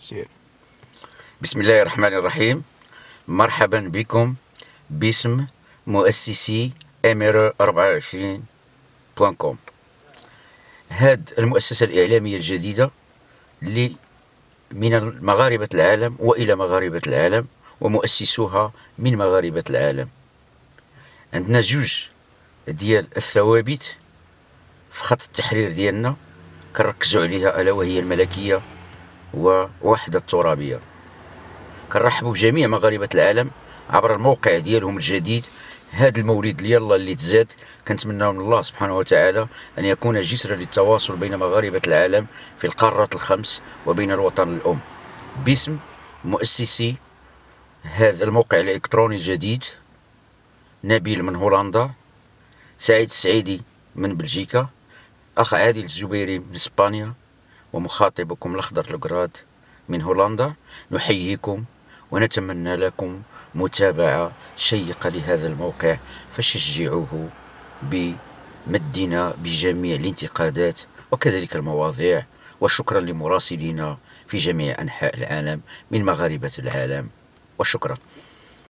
زين. بسم الله الرحمن الرحيم. مرحبا بكم باسم مؤسسي اميرو 24.com. هاد المؤسسة الإعلامية الجديدة اللي من مغاربة العالم وإلى مغاربة العالم، ومؤسسوها من مغاربة العالم. عندنا جوج ديال الثوابت في خط التحرير ديالنا كنركزوا عليها، ألا وهي الملكية ووحدة الترابية. كنرحبوا بجميع مغاربة العالم عبر الموقع ديالهم الجديد. هذا المولد اللي تزاد، كنتمنى من الله سبحانه وتعالى أن يكون جسرا للتواصل بين مغاربة العالم في القارات الخمس وبين الوطن الأم. باسم مؤسسي هذا الموقع الإلكتروني الجديد، نبيل من هولندا، سعيد السعيدي من بلجيكا، أخ عادل الزبيري من إسبانيا، ومخاطبكم الأخضر القراد من هولندا، نحييكم ونتمنى لكم متابعة شيقة لهذا الموقع، فشجعوه بمدنا بجميع الانتقادات وكذلك المواضيع. وشكرا لمراسلينا في جميع أنحاء العالم من مغاربة العالم، وشكرا.